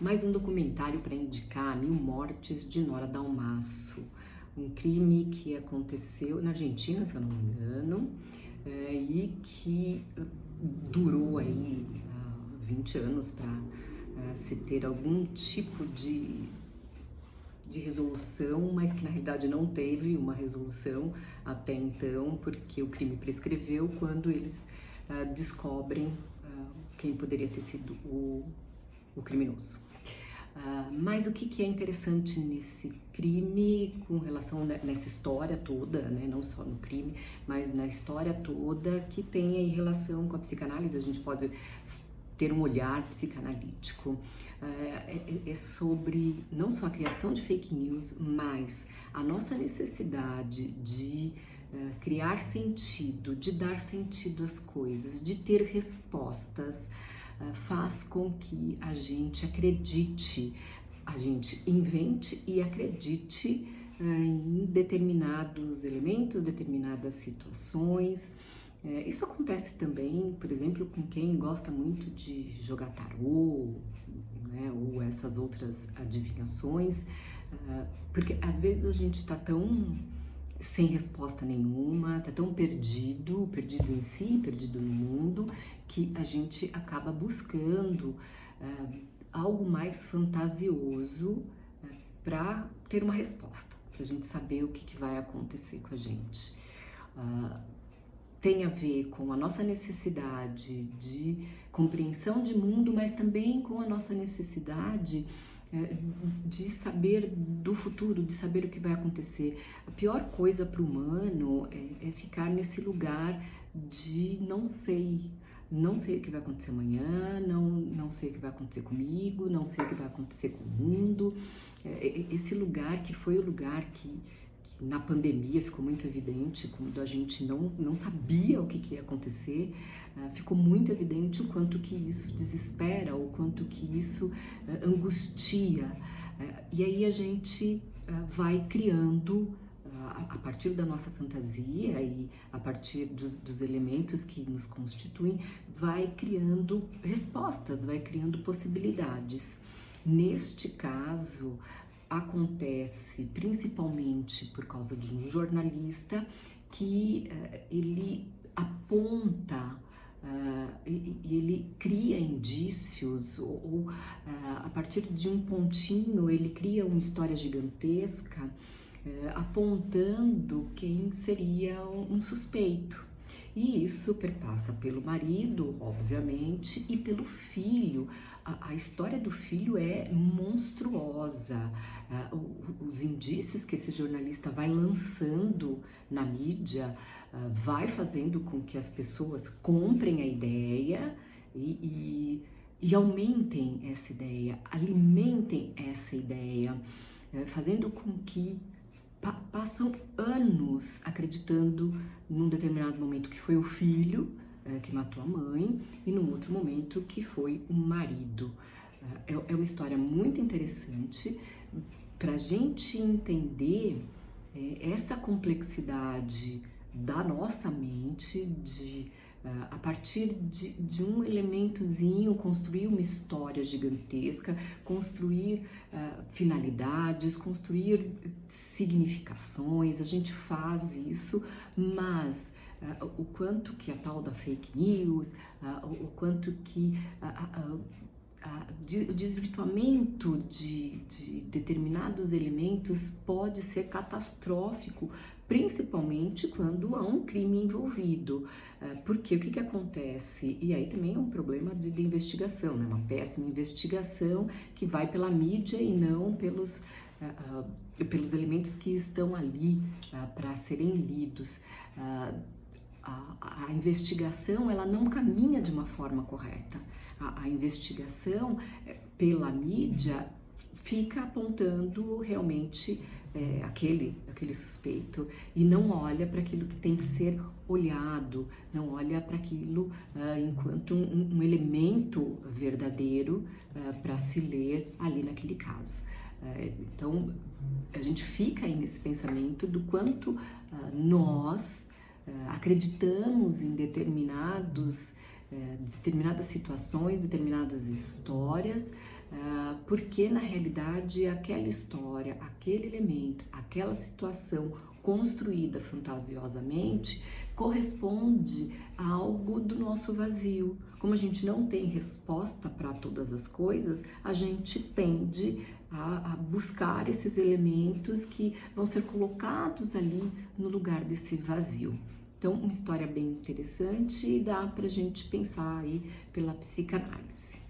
Mais um documentário para indicar: Mil Mortes de Nora Dalmasso. Um crime que aconteceu na Argentina, se eu não me engano, e que durou aí 20 anos para se ter algum tipo de resolução, mas que na realidade não teve uma resolução até então, porque o crime prescreveu quando eles descobrem quem poderia ter sido o criminoso. Mas o que é interessante nesse crime, com relação nessa história toda, né, não só no crime, mas na história toda, que tem aí relação com a psicanálise, a gente pode ter um olhar psicanalítico. É sobre não só a criação de fake news, mas a nossa necessidade de criar sentido, de dar sentido às coisas, de ter respostas, faz com que a gente acredite, a gente invente e acredite em determinados elementos, determinadas situações. Isso acontece também, por exemplo, com quem gosta muito de jogar tarô, né, ou essas outras adivinhações, porque às vezes a gente está tão sem resposta nenhuma, tá tão perdido em si, perdido no mundo, que a gente acaba buscando algo mais fantasioso para ter uma resposta, para a gente saber o que vai acontecer com a gente. Tem a ver com a nossa necessidade de compreensão de mundo, mas também com a nossa necessidade de saber do futuro, de saber o que vai acontecer. A pior coisa para o humano é ficar nesse lugar de não sei o que vai acontecer amanhã, não sei o que vai acontecer comigo, não sei o que vai acontecer com o mundo. Esse lugar que foi o lugar que na pandemia ficou muito evidente, quando a gente não sabia o que ia acontecer, ficou muito evidente o quanto que isso desespera, o quanto que isso angustia. E aí a gente vai criando, a partir da nossa fantasia e a partir dos elementos que nos constituem, vai criando respostas, vai criando possibilidades. Neste caso, acontece principalmente por causa de um jornalista que ele aponta e ele cria indícios ou a partir de um pontinho ele cria uma história gigantesca apontando quem seria um suspeito. E isso perpassa pelo marido, obviamente, e pelo filho. A história do filho é monstruosa. Os indícios que esse jornalista vai lançando na mídia vai fazendo com que as pessoas comprem a ideia e aumentem essa ideia, alimentem essa ideia, fazendo com que passam anos acreditando num determinado momento que foi o filho que matou a mãe e num outro momento que foi o marido. É uma história muito interessante para a gente entender essa complexidade da nossa mente a partir de um elementozinho, construir uma história gigantesca, construir finalidades, construir significações. A gente faz isso, mas o quanto que a tal da fake news, o quanto que o desvirtuamento de determinados elementos pode ser catastrófico, principalmente quando há um crime envolvido. Porque o que acontece? E aí também é um problema de investigação, né? Uma péssima investigação que vai pela mídia e não pelos elementos que estão ali para serem lidos. A investigação ela não caminha de uma forma correta. A investigação pela mídia fica apontando realmente aquele suspeito e não olha para aquilo que tem que ser olhado, não olha para aquilo enquanto um elemento verdadeiro para se ler ali naquele caso. Então, a gente fica aí nesse pensamento do quanto nós acreditamos em determinadas situações, determinadas histórias, porque na realidade aquela história, aquele elemento, aquela situação construída fantasiosamente corresponde a algo do nosso vazio. Como a gente não tem resposta para todas as coisas, a gente tende a buscar esses elementos que vão ser colocados ali no lugar desse vazio. Então, uma história bem interessante e dá para a gente pensar aí pela psicanálise.